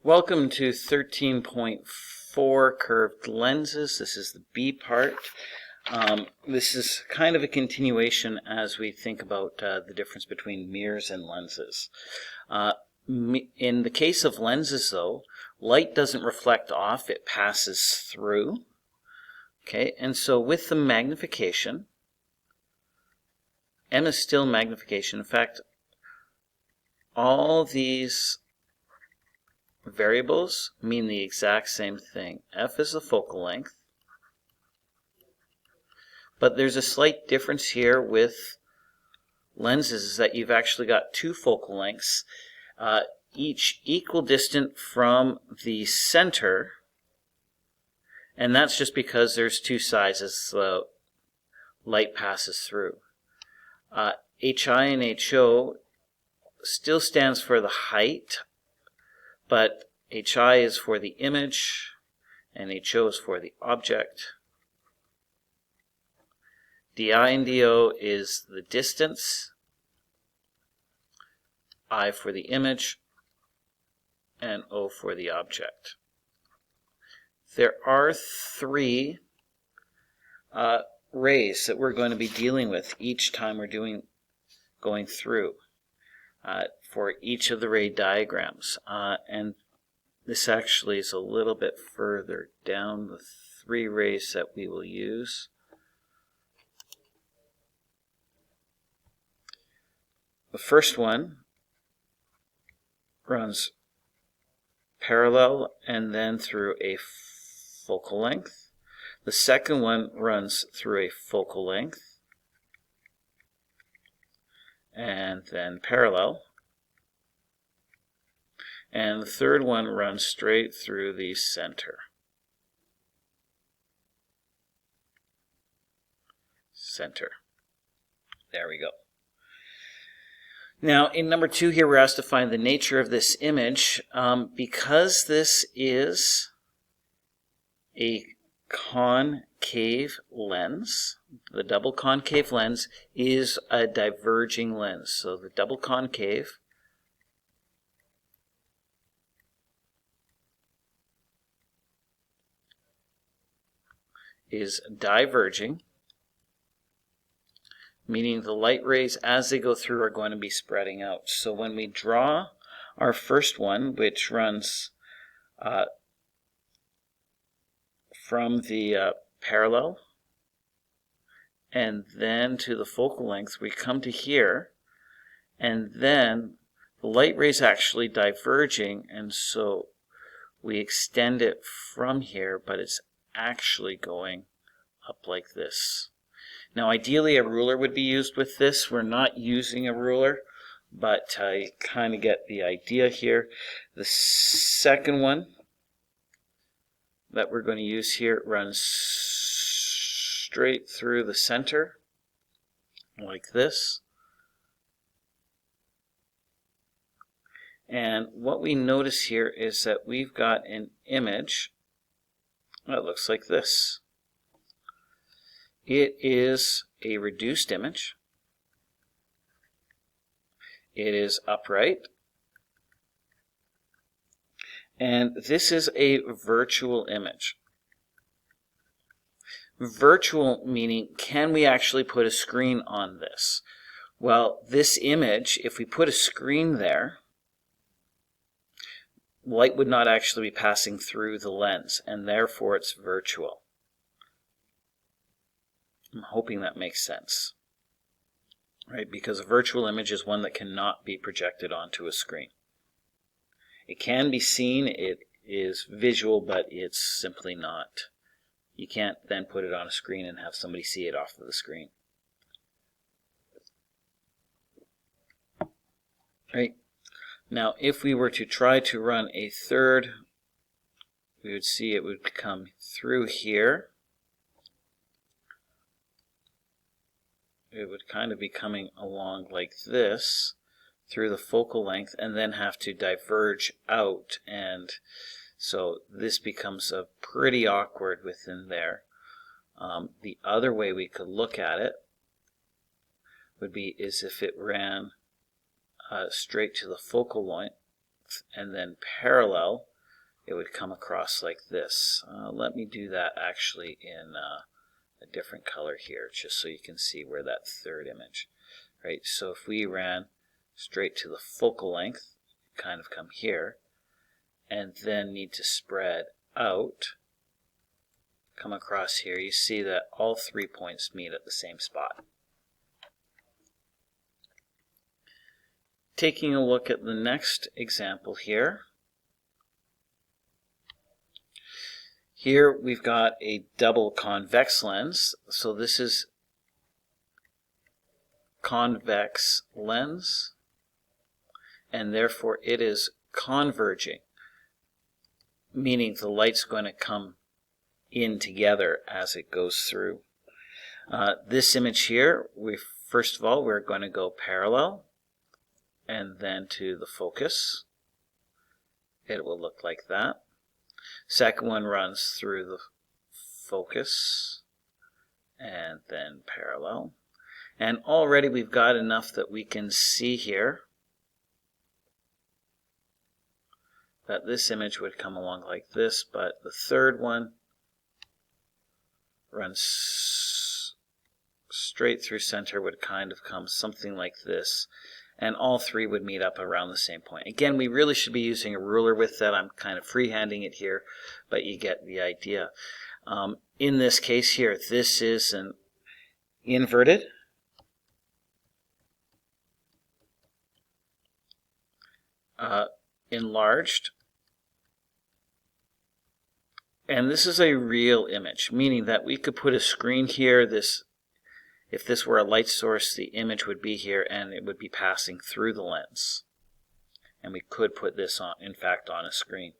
Welcome to 13.4 curved lenses. This is the B part. This is kind of a continuation as we think about the difference between mirrors and lenses. In the case of lenses, though, light doesn't reflect off, it passes through. Okay, and so with the magnification, M is still magnification. In fact, all these variables mean the exact same thing. F is the focal length, but there's a slight difference here with lenses is that you've actually got two focal lengths, each equidistant from the center, and that's just because there's two sides as the light passes through. HI and HO still stands for the height, but HI is for the image and HO is for the object. DI and DO is the distance, I for the image, and O for the object. There are three rays that we're going to be dealing with each time we're going through for each of the ray diagrams. And this actually is a little bit further down, the three rays that we will use. The first one runs parallel and then through a focal length. The second one runs through a focal length and then parallel. And the third one runs straight through the center. There we go. Now, in number 2 here, we're asked to find the nature of this image. Because this is a concave lens, the double concave lens is a diverging lens. So the double concave is diverging, meaning the light rays as they go through are going to be spreading out. So when we draw our first one, which runs from the parallel and then to the focal length, we come to here, and then the light rays actually diverging, and so we extend it from here, but it's actually going up like this. Now, ideally, a ruler would be used with this. We're not using a ruler, but you kind of get the idea here. The second one that we're going to use here runs straight through the center, like this. And what we notice here is that we've got an image that looks like this. It is a reduced image. It is upright. And this is a virtual image. Virtual meaning, can we actually put a screen on this? Well, this image, if we put a screen there, light would not actually be passing through the lens, and therefore it's virtual. I'm hoping that makes sense, right? Because a virtual image is one that cannot be projected onto a screen. It can be seen, it is visual, but it's simply not. You can't then put it on a screen and have somebody see it off of the screen. Right? Now, if we were to try to run a third, we would see it would come through here. It would kind of be coming along like this through the focal length and then have to diverge out, and so this becomes a pretty awkward within there. The other way we could look at it would be is if it ran straight to the focal length, and then parallel, it would come across like this. Let me do that actually in a different color here, just so you can see where that third image, right? So if we ran straight to the focal length, kind of come here, and then need to spread out, come across here, you see that all 3 points meet at the same spot. Taking a look at the next example here. Here we've got a double convex lens. So this is convex lens, and therefore it is converging, meaning the light's going to come in together as it goes through. This image here, first of all, we're going to go parallel and then to the focus. It will look like that. Second one runs through the focus and then parallel. And already we've got enough that we can see here that this image would come along like this, but the third one runs straight through center, would kind of come something like this, and all three would meet up around the same point. Again, we really should be using a ruler with that. I'm kind of freehanding it here, but you get the idea. In this case here, this is an inverted enlarged, and this is a real image, meaning that we could put a screen here. If this were a light source, the image would be here and it would be passing through the lens. And we could put this on, in fact, on a screen.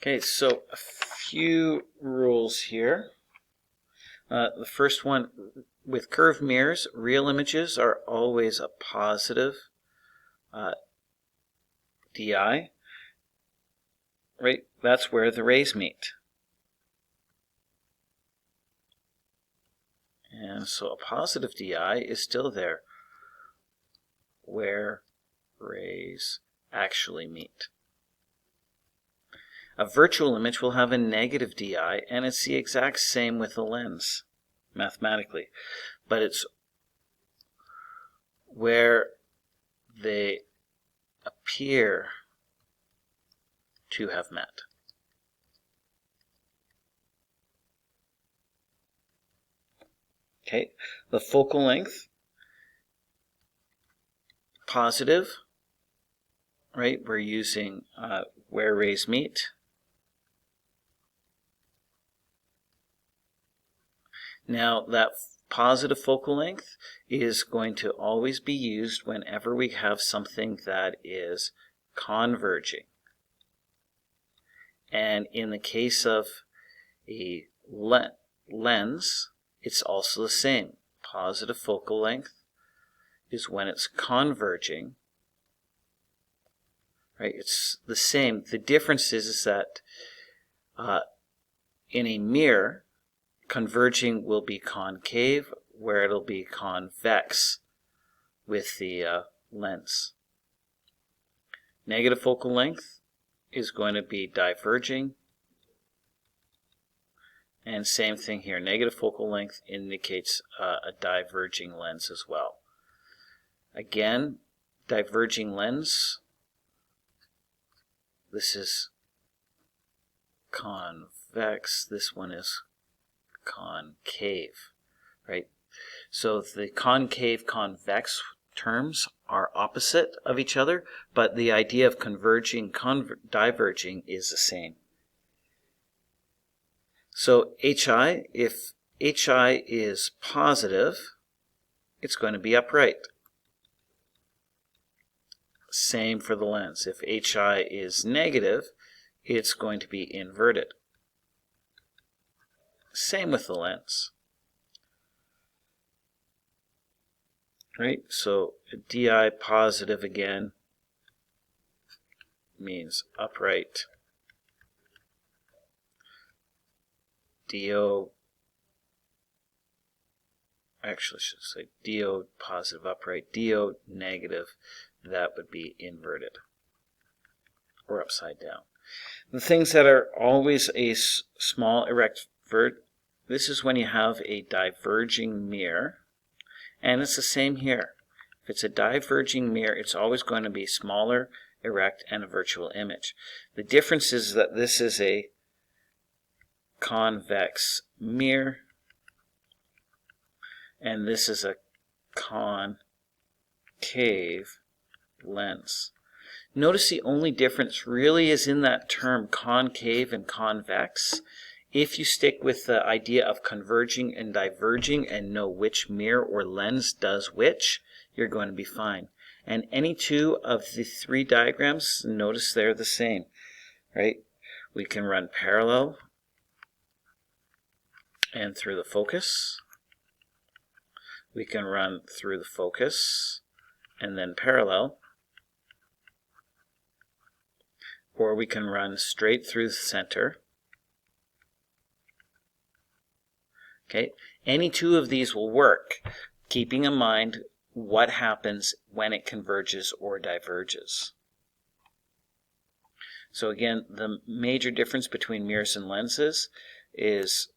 Okay, so a few rules here. The first one, with curved mirrors, real images are always a positive DI. Right, that's where the rays meet. And so a positive DI is still there where rays actually meet. A virtual image will have a negative DI, and it's the exact same with the lens, mathematically. But it's where they appear to have met. Okay, the focal length, positive, right? We're using where rays meet. Now that positive focal length is going to always be used whenever we have something that is converging. And in the case of a lens, it's also the same. Positive focal length is when it's converging. Right? It's the same. The difference is that in a mirror, converging will be concave, where it'll be convex with the lens. Negative focal length is going to be diverging, and same thing here. Negative focal length indicates a diverging lens as well. Again, diverging lens, this is convex, this one is concave, right? So the concave, convex terms are opposite of each other, but the idea of converging, diverging is the same. So HI, if HI is positive, it's going to be upright. Same for the lens. If HI is negative, it's going to be inverted. Same with the lens. Right? So DI positive again means upright. DO actually I should say DO positive upright, DO negative, that would be inverted or upside down. The things that are always a small erect vert, this is when you have a diverging mirror, and it's the same here. If it's a diverging mirror, it's always going to be smaller, erect, and a virtual image. The difference is that this is a convex mirror, and this is a concave lens. Notice the only difference really is in that term concave and convex. If you stick with the idea of converging and diverging and know which mirror or lens does which, you're going to be fine. And any two of the three diagrams, notice they're the same, right? We can run parallel and through the focus. We can run through the focus and then parallel. Or we can run straight through the center. Okay, any two of these will work, keeping in mind what happens when it converges or diverges. So again, the major difference between mirrors and lenses is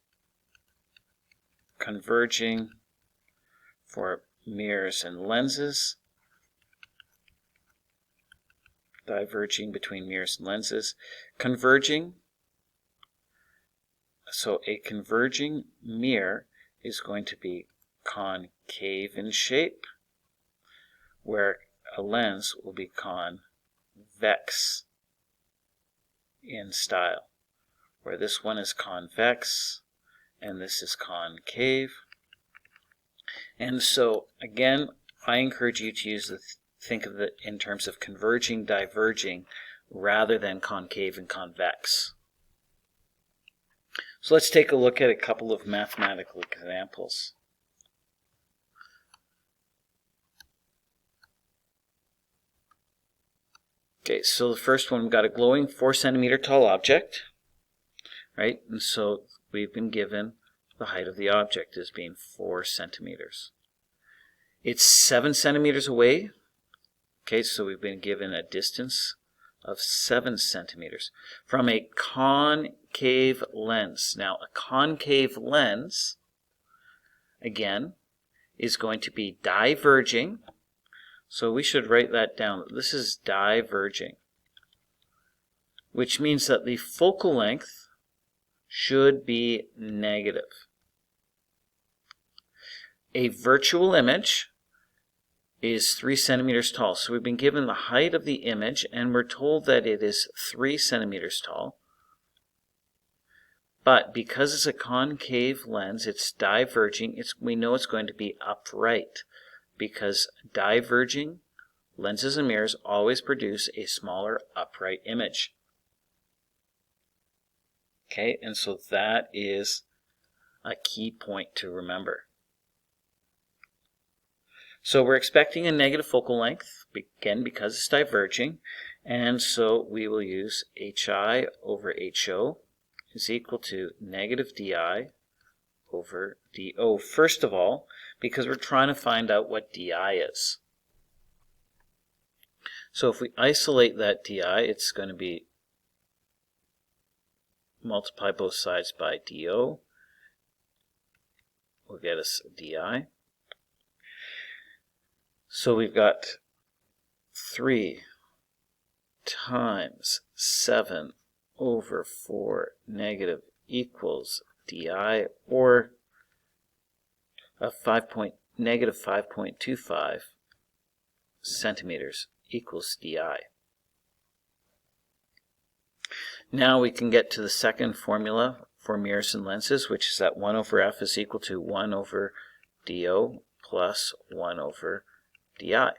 converging for mirrors and lenses, diverging between mirrors and lenses, converging. So a converging mirror is going to be concave in shape, where a lens will be convex in style, where this one is convex and this is concave. And so again, I encourage you to think of it in terms of converging, diverging, rather than concave and convex. So let's take a look at a couple of mathematical examples. Okay, so the first one, we've got a glowing 4 centimeter tall object, right? And so we've been given the height of the object as being 4 centimeters. It's 7 centimeters away. Okay, so we've been given a distance of 7 centimeters from a concave lens. Now, a concave lens, again, is going to be diverging. So we should write that down. This is diverging, which means that the focal length should be negative. A virtual image is 3 centimeters tall. So we've been given the height of the image, and we're told that it is 3 centimeters tall. But because it's a concave lens, it's diverging. We know it's going to be upright, because diverging lenses and mirrors always produce a smaller upright image. Okay, and so that is a key point to remember. So we're expecting a negative focal length, again, because it's diverging, and so we will use HI over HO is equal to negative DI over DO. First of all, because we're trying to find out what DI is. So if we isolate that DI, it's going to be multiply both sides by DO. Will get us DI. So we've got 3 times 7 over 4 negative equals DI, or a negative 5.25 centimeters equals DI. Now we can get to the second formula for mirrors and lenses, which is that 1 over F is equal to 1 over DO plus 1 over DI.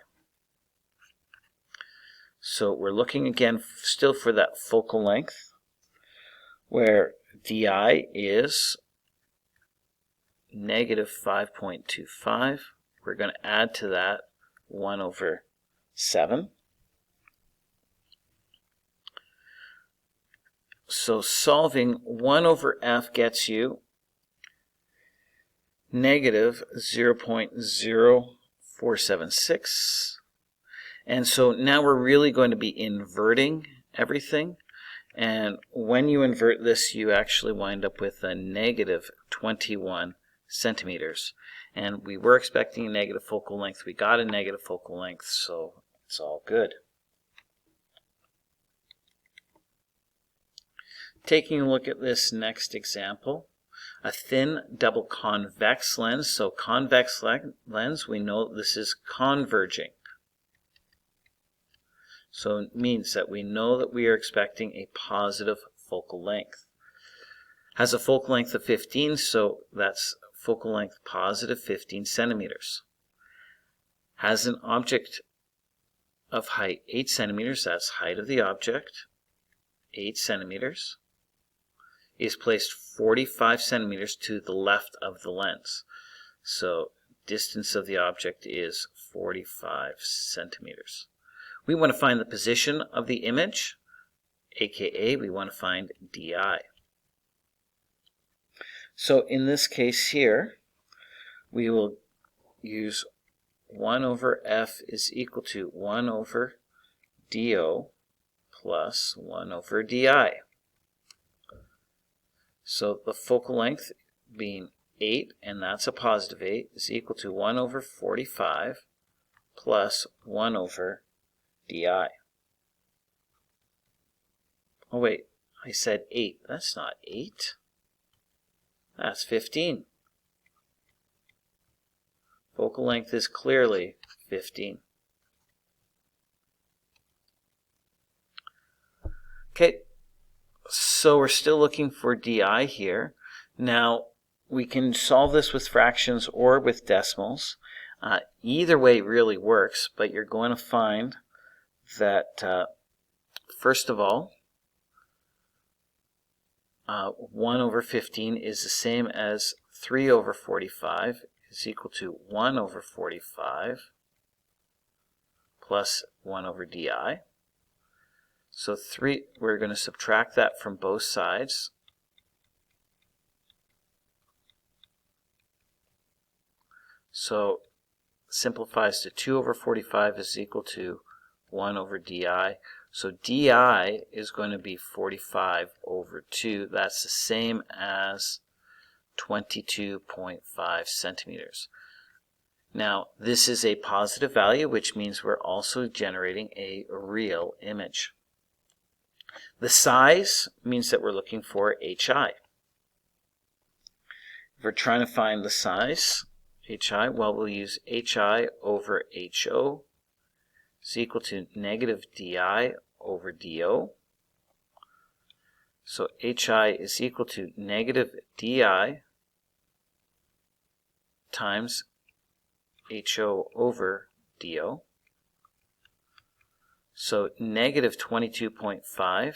So we're looking again still for that focal length, where DI is negative 5.25. We're going to add to that 1 over 7. So solving 1 over F gets you negative 0.0476. And so now we're really going to be inverting everything. And when you invert this, you actually wind up with a negative 21 centimeters. And we were expecting a negative focal length. We got a negative focal length, so it's all good. Taking a look at this next example, a thin double convex lens. So convex lens, we know this is converging. So it means that we know that we are expecting a positive focal length. Has a focal length of 15, so that's focal length positive 15 centimeters. Has an object of height 8 centimeters, that's height of the object, 8 centimeters. Is placed 45 centimeters to the left of the lens. So distance of the object is 45 centimeters. We want to find the position of the image, aka we want to find DI. So in this case here, we will use 1 over F is equal to 1 over DO plus 1 over DI. So the focal length being 8, and that's a positive 8, is equal to 1 over 45 plus 1 over DI. Oh wait, I said 8. That's not 8. That's 15. Focal length is clearly 15. Okay. So we're still looking for DI here. Now, we can solve this with fractions or with decimals. Either way really works, but you're going to find that, first of all, 1 over 15 is the same as 3 over 45 is equal to 1 over 45 plus 1 over DI. So 3, we're going to subtract that from both sides. So simplifies to 2 over 45 is equal to 1 over DI. So DI is going to be 45 over 2. That's the same as 22.5 centimeters. Now, this is a positive value, which means we're also generating a real image. The size means that we're looking for HI. If we're trying to find the size, HI, well, we'll use HI over HO is equal to negative DI over DO. So HI is equal to negative DI times HO over DO. So negative 22.5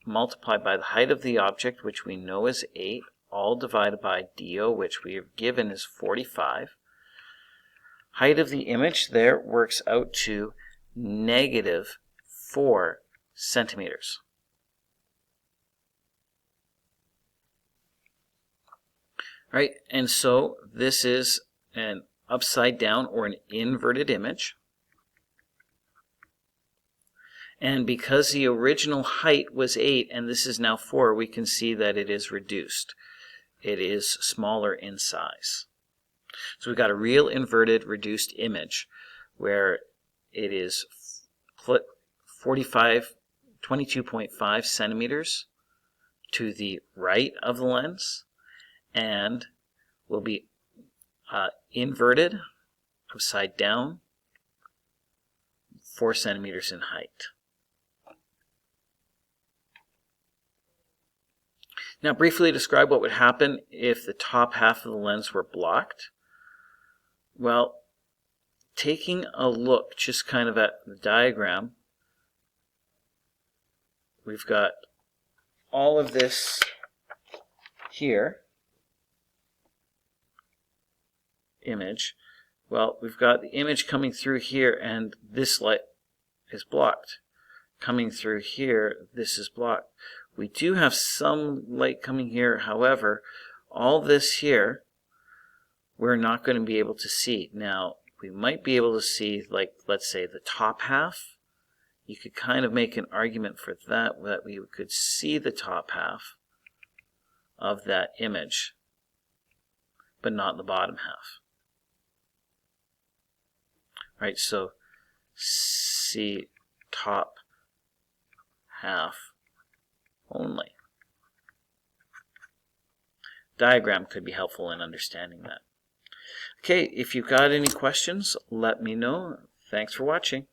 multiplied by the height of the object, which we know is 8, all divided by DO, which we have given is 45. Height of the image there works out to negative 4 centimeters. Right, and so this is an upside down or an inverted image. And because the original height was 8 and this is now 4, we can see that it is reduced. It is smaller in size. So we've got a real inverted reduced image where it is 22.5 centimeters to the right of the lens and will be inverted, upside down, 4 centimeters in height. Now, briefly describe what would happen if the top half of the lens were blocked. Well, taking a look just kind of at the diagram, we've got all of this here, image. Well, we've got the image coming through here and this light is blocked. Coming through here, this is blocked. We do have some light coming here, however, all this here we're not going to be able to see. Now, we might be able to see, like, let's say the top half. You could kind of make an argument for that we could see the top half of that image, but not the bottom half. Right, so see top half only. Diagram could be helpful in understanding that. Okay, if you've got any questions, let me know. Thanks for watching.